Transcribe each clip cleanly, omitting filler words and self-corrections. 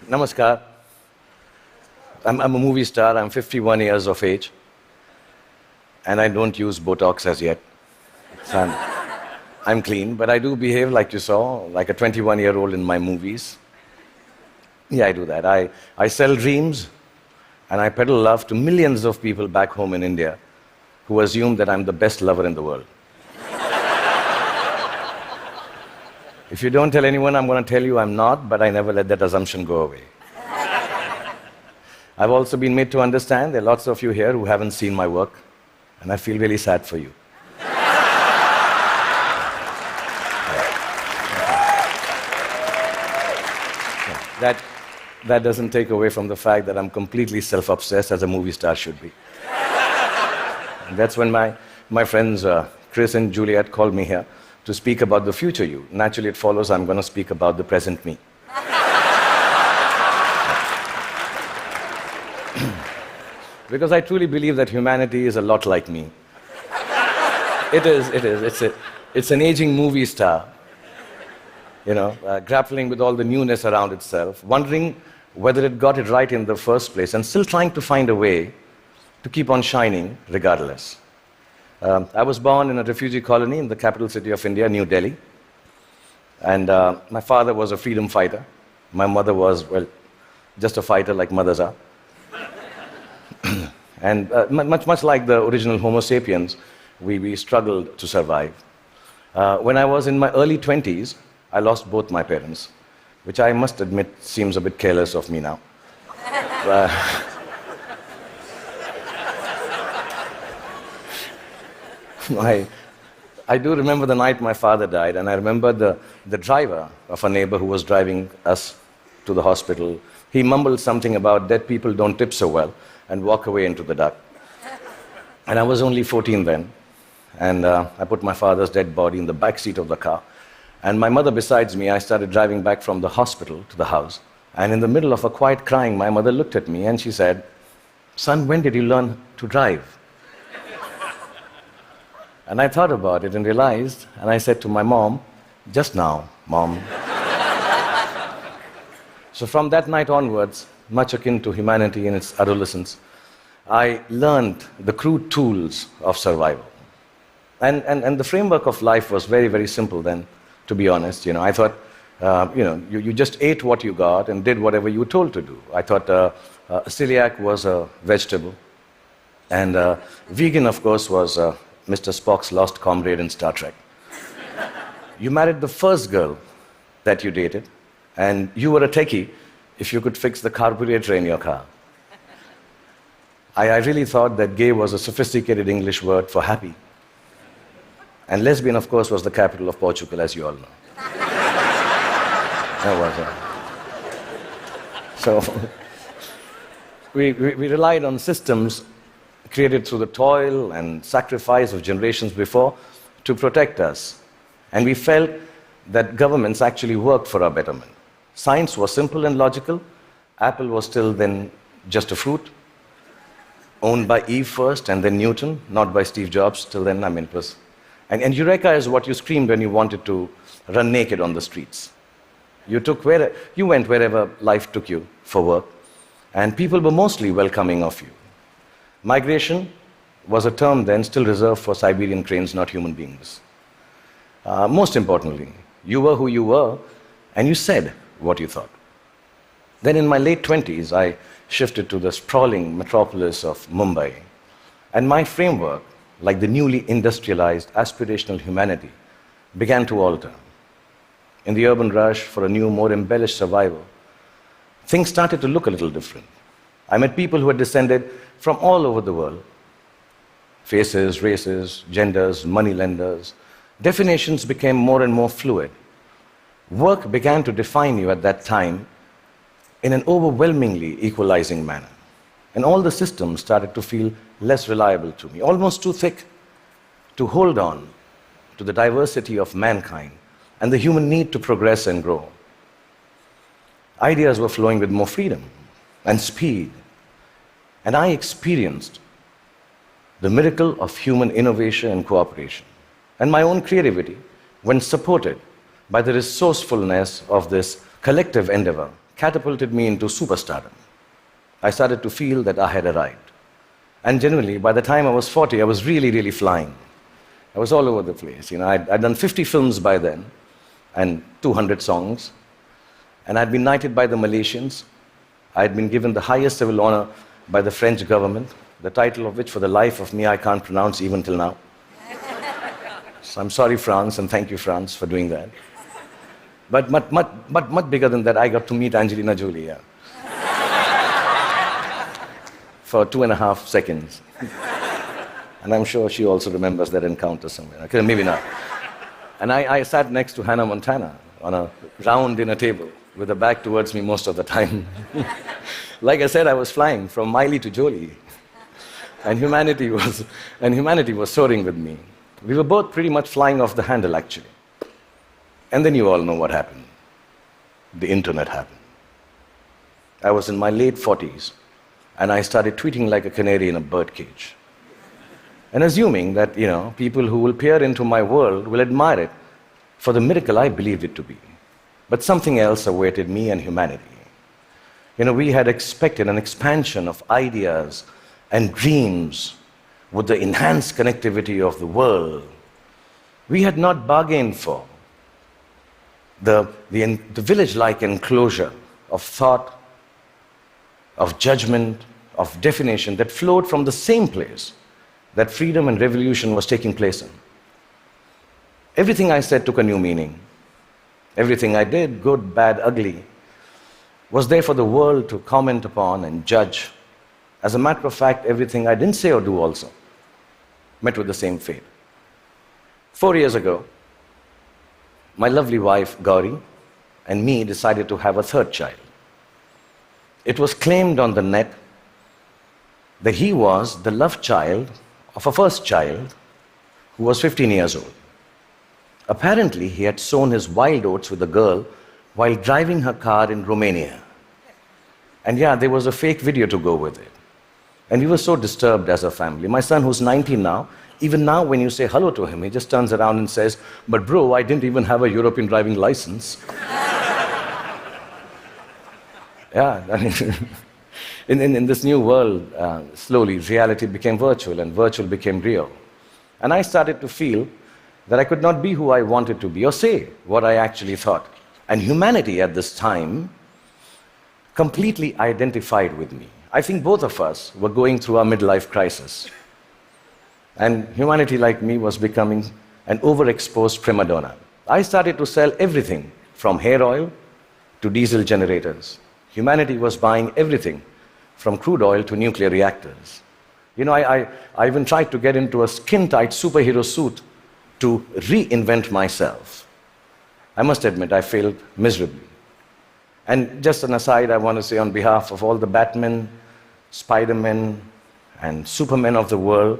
Namaskar. I'm a movie star. I'm 51 years of age. And I don't use Botox as yet. So I'm clean, but I do behave like you saw, like a 21-year-old in my movies. Yeah, I do that. I sell dreams, and I peddle love to millions of people back home in India who assume that I'm the best lover in the world. If you don't tell anyone, I'm going to tell you I'm not, but I never let that assumption go away. I've also been made to understand there are lots of you here who haven't seen my work, and I feel really sad for you. That doesn't take away from the fact that I'm completely self-obsessed, as a movie star should be. And that's when my friends Chris and Juliet called me here to speak about the future you. Naturally, it follows I'm going to speak about the present me. Because I truly believe that humanity is a lot like me. It is. It's an aging movie star, grappling with all the newness around itself, wondering whether it got it right in the first place, and still trying to find a way to keep on shining regardless. I was born in a refugee colony in the capital city of India, New Delhi. And my father was a freedom fighter. My mother was, well, just a fighter like mothers are. And much like the original Homo sapiens, we struggled to survive. When I was in my early 20s, I lost both my parents, which I must admit seems a bit careless of me now. I do remember the night my father died, and I remember the driver of a neighbor who was driving us to the hospital. He mumbled something about dead people don't tip so well and walk away into the dark. And I was only 14 then, and I put my father's dead body in the back seat of the car. And my mother besides me, I started driving back from the hospital to the house. And in the middle of a quiet crying, my mother looked at me and she said, "Son, when did you learn to drive?" And I thought about it and realized, and I said to my mom, "Just now, Mom." So from that night onwards, much akin to humanity in its adolescence, I learned the crude tools of survival. And the framework of life was very, very simple then, to be honest. I thought, you just ate what you got and did whatever you were told to do. I thought celiac was a vegetable, and vegan, of course, was Mr. Spock's lost comrade in Star Trek. You married the first girl that you dated, and you were a techie if you could fix the carburetor in your car. I really thought that gay was a sophisticated English word for happy. And lesbian, of course, was the capital of Portugal, as you all know. That was it. So we relied on systems created through the toil and sacrifice of generations before to protect us. And we felt that governments actually worked for our betterment. Science was simple and logical. Apple was still then just a fruit, owned by Eve first and then Newton, not by Steve Jobs. Till then, it was... And Eureka is what you screamed when you wanted to run naked on the streets. You went wherever life took you for work, and people were mostly welcoming of you. Migration was a term then still reserved for Siberian cranes, not human beings. Most importantly, you were who you were, and you said what you thought. Then in my late 20s, I shifted to the sprawling metropolis of Mumbai, and my framework, like the newly industrialized aspirational humanity, began to alter. In the urban rush for a new, more embellished survival, things started to look a little different. I met people who had descended from all over the world. Faces, races, genders, moneylenders. Definitions became more and more fluid. Work began to define you at that time in an overwhelmingly equalizing manner. And all the systems started to feel less reliable to me, almost too thick to hold on to the diversity of mankind and the human need to progress and grow. Ideas were flowing with more freedom and speed, and I experienced the miracle of human innovation and cooperation. And my own creativity, when supported by the resourcefulness of this collective endeavor, catapulted me into superstardom. I started to feel that I had arrived. And generally, by the time I was 40, I was really, really flying. I was all over the place. I'd done 50 films by then, and 200 songs. And I'd been knighted by the Malaysians. I'd been given the highest civil honor by the French government, the title of which, for the life of me, I can't pronounce even till now. So I'm sorry, France, and thank you, France, for doing that. But much bigger than that, I got to meet Angelina Jolie, yeah. For 2.5 seconds. And I'm sure she also remembers that encounter somewhere. Okay, maybe not. And I sat next to Hannah Montana on a round dinner table with her back towards me most of the time. Like I said, I was flying from Miley to Jolie. And humanity was soaring with me. We were both pretty much flying off the handle, actually. And then you all know what happened. The internet happened. I was in my late 40s, and I started tweeting like a canary in a birdcage. And assuming that, people who will peer into my world will admire it for the miracle I believed it to be. But something else awaited me and humanity. We had expected an expansion of ideas and dreams with the enhanced connectivity of the world. We had not bargained for the village-like enclosure of thought, of judgment, of definition that flowed from the same place that freedom and revolution was taking place in. Everything I said took a new meaning. Everything I did, good, bad, ugly, was there for the world to comment upon and judge. As a matter of fact, everything I didn't say or do also met with the same fate. 4 years ago, my lovely wife, Gauri, and me decided to have a third child. It was claimed on the net that he was the love child of a first child who was 15 years old. Apparently, he had sown his wild oats with a girl while driving her car in Romania. And yeah, there was a fake video to go with it. And we were so disturbed as a family. My son, who's 19 now, even now when you say hello to him, he just turns around and says, "But bro, I didn't even have a European driving license." Yeah, I mean, in this new world, slowly reality became virtual and virtual became real. And I started to feel that I could not be who I wanted to be or say what I actually thought. And humanity at this time completely identified with me. I think both of us were going through our midlife crisis. And humanity, like me, was becoming an overexposed prima donna. I started to sell everything from hair oil to diesel generators. Humanity was buying everything from crude oil to nuclear reactors. I even tried to get into a skin-tight superhero suit to reinvent myself. I must admit, I failed miserably. And just an aside, I want to say on behalf of all the Batmen, Spider-Men, and Supermen of the world,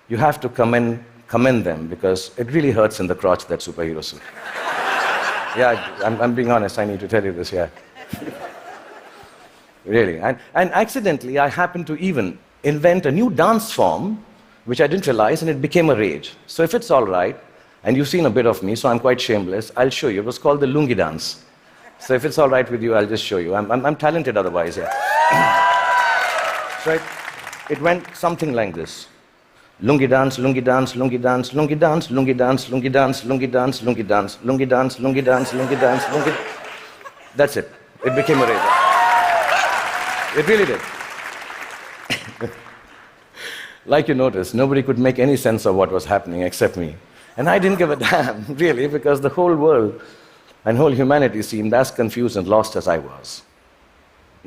you have to commend them, because it really hurts in the crotch, that superhero suit. Yeah, I'm being honest, I need to tell you this, yeah. Really. And accidentally, I happened to even invent a new dance form, which I didn't realize, and it became a rage. So if it's all right, and you've seen a bit of me, so I'm quite shameless, I'll show you. It was called the lungi dance. So if it's all right with you, I'll just show you. I'm talented otherwise, yeah. So it went something like this. Lungi dance, lungi dance, lungi dance, lungi dance, lungi dance, lungi dance, lungi dance, lungi dance, lungi dance, lungi dance, lungi dance, lungi. That's it. It became a rage. It really did. Like you noticed, nobody could make any sense of what was happening except me. And I didn't give a damn, really, because the whole world and whole humanity seemed as confused and lost as I was.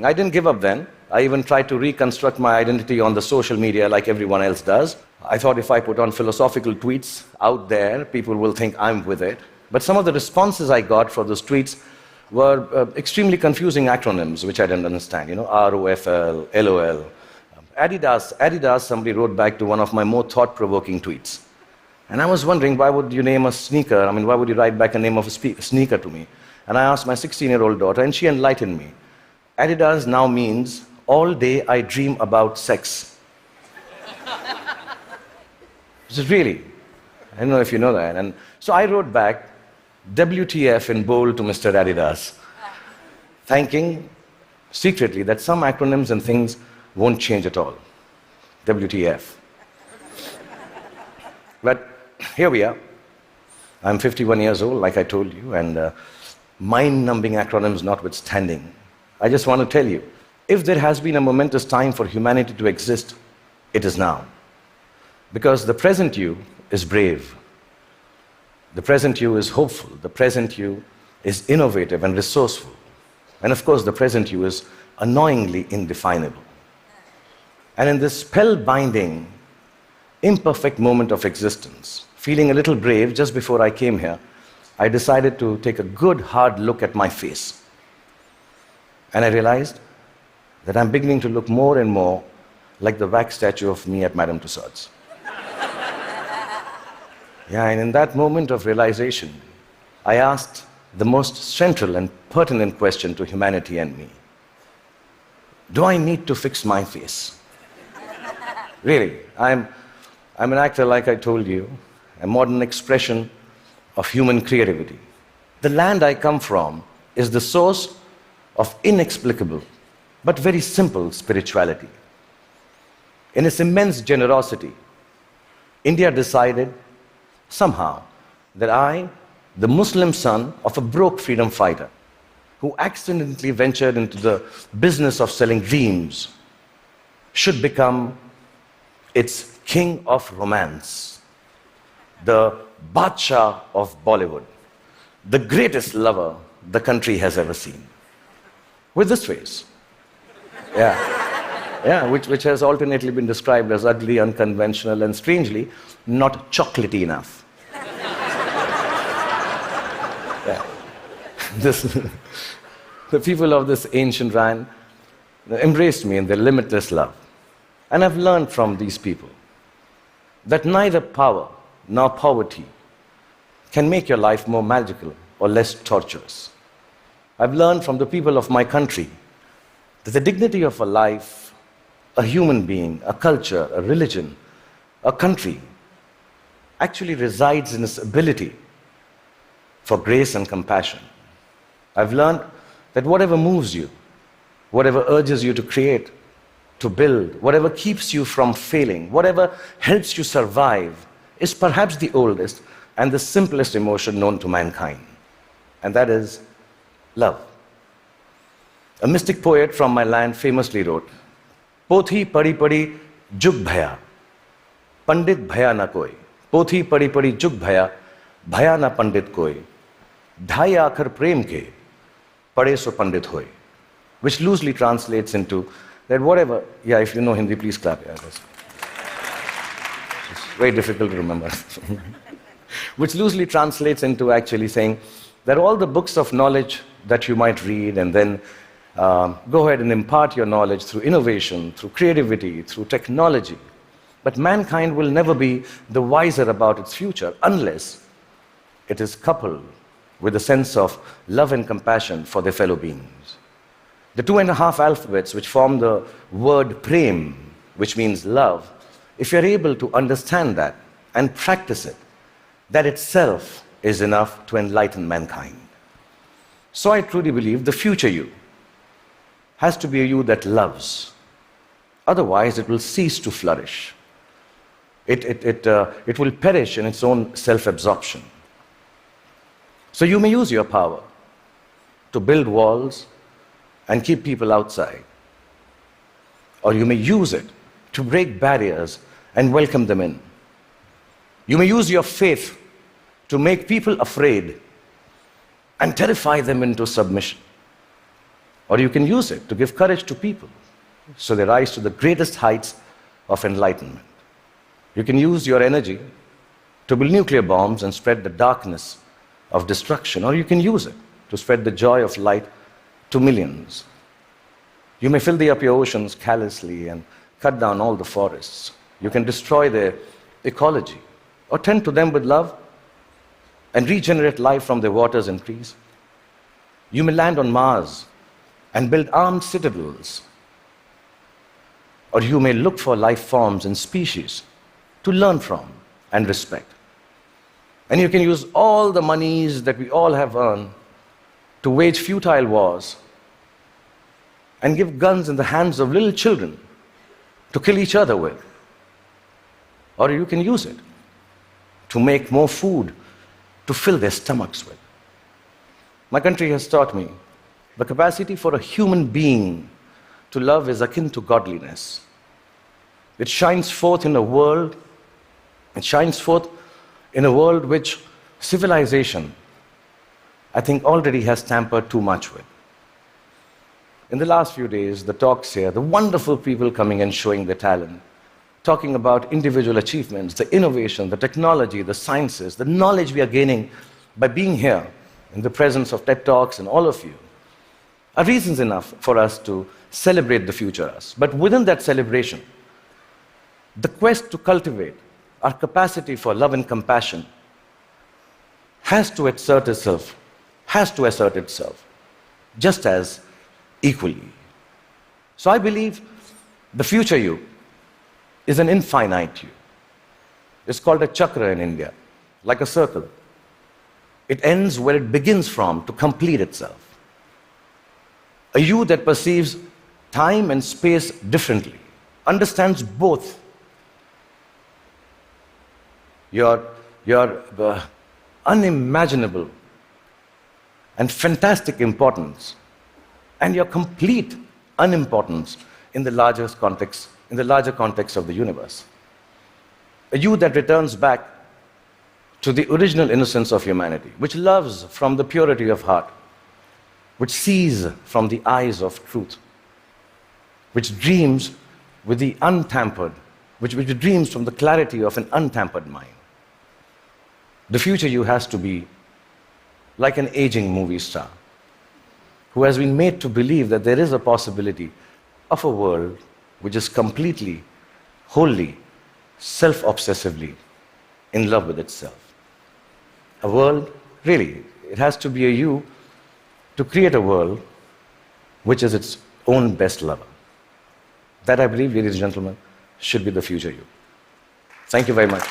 I didn't give up then. I even tried to reconstruct my identity on the social media like everyone else does. I thought if I put on philosophical tweets out there, people will think I'm with it. But some of the responses I got for those tweets were extremely confusing acronyms, which I didn't understand. ROFL, LOL. Adidas, somebody wrote back to one of my more thought-provoking tweets. And I was wondering, why would you name a sneaker? I mean, why would you write back a name of a sneaker to me? And I asked my 16-year-old daughter, and she enlightened me. Adidas now means, all day I dream about sex. This is really, I don't know if you know that. And so I wrote back, WTF in bold to Mr. Adidas, thanking secretly that some acronyms and things won't change at all. WTF. But here we are. I'm 51 years old, like I told you, and mind-numbing acronyms notwithstanding, I just want to tell you, if there has been a momentous time for humanity to exist, it is now. Because the present you is brave. The present you is hopeful. The present you is innovative and resourceful. And of course, the present you is annoyingly indefinable. And in this spellbinding, imperfect moment of existence, feeling a little brave just before I came here, I decided to take a good, hard look at my face. And I realized that I'm beginning to look more and more like the wax statue of me at Madame Tussauds. Yeah, and in that moment of realization, I asked the most central and pertinent question to humanity and me. Do I need to fix my face? Really, I'm an actor, like I told you, a modern expression of human creativity. The land I come from is the source of inexplicable but very simple spirituality. In its immense generosity, India decided somehow that I, the Muslim son of a broke freedom fighter who accidentally ventured into the business of selling dreams, should become its king of romance, the Badshah of Bollywood, the greatest lover the country has ever seen. With this face. Which has alternately been described as ugly, unconventional, and strangely, not chocolatey enough. The people of this ancient land embraced me in their limitless love. And I've learned from these people that neither power nor poverty can make your life more magical or less torturous. I've learned from the people of my country that the dignity of a life, a human being, a culture, a religion, a country, actually resides in its ability for grace and compassion. I've learned that whatever moves you, whatever urges you to create, to build, whatever keeps you from failing, whatever helps you survive, is perhaps the oldest and the simplest emotion known to mankind. And that is love. A mystic poet from my land famously wrote, Pothi padi padi jug bhaya, pandit bhaya na koi. Pothi padi padi jug bhaya, bhaya na pandit koi. Dhai aakhar prem ke, pade so pandit hoy. Which loosely translates into that whatever, if you know Hindi, please clap. It's very difficult to remember. Which loosely translates into actually saying that all the books of knowledge that you might read and then go ahead and impart your knowledge through innovation, through creativity, through technology. But mankind will never be the wiser about its future unless it is coupled with a sense of love and compassion for their fellow beings. The 2.5 alphabets which form the word prem, which means love, if you're able to understand that and practice it, that itself is enough to enlighten mankind. So I truly believe the future you has to be a you that loves. Otherwise, it will cease to flourish. It will perish in its own self-absorption. So you may use your power to build walls and keep people outside. Or you may use it to break barriers and welcome them in. You may use your faith to make people afraid and terrify them into submission. Or you can use it to give courage to people so they rise to the greatest heights of enlightenment. You can use your energy to build nuclear bombs and spread the darkness of destruction, or you can use it to spread the joy of light to millions. You may filthy up your oceans callously and cut down all the forests. You can destroy their ecology or tend to them with love and regenerate life from their waters and trees. You may land on Mars and build armed citadels, or you may look for life forms and species to learn from and respect. And you can use all the monies that we all have earned to wage futile wars and give guns in the hands of little children to kill each other with. Or you can use it to make more food to fill their stomachs with. My country has taught me the capacity for a human being to love is akin to godliness. It shines forth in a world, which civilization, I think, already has tampered too much with. In the last few days, the talks here, the wonderful people coming and showing their talent, talking about individual achievements, the innovation, the technology, the sciences, the knowledge we are gaining by being here in the presence of TED Talks and all of you, are reasons enough for us to celebrate the future us. But within that celebration, the quest to cultivate our capacity for love and compassion has to assert itself just as equally. So I believe the future you is an infinite you. It's called a chakra in India, like a circle. It ends where it begins from to complete itself. A you that perceives time and space differently, understands both your unimaginable and fantastic importance and your complete unimportance in the larger context of the universe. A you that returns back to the original innocence of humanity, which loves from the purity of heart, which sees from the eyes of truth, which dreams with the untampered, which dreams from the clarity of an untampered mind. The future you has to be like an aging movie star who has been made to believe that there is a possibility of a world which is completely, wholly, self-obsessively in love with itself. A world, really, it has to be a you to create a world which is its own best lover. That, I believe, ladies and gentlemen, should be the future you. Thank you very much.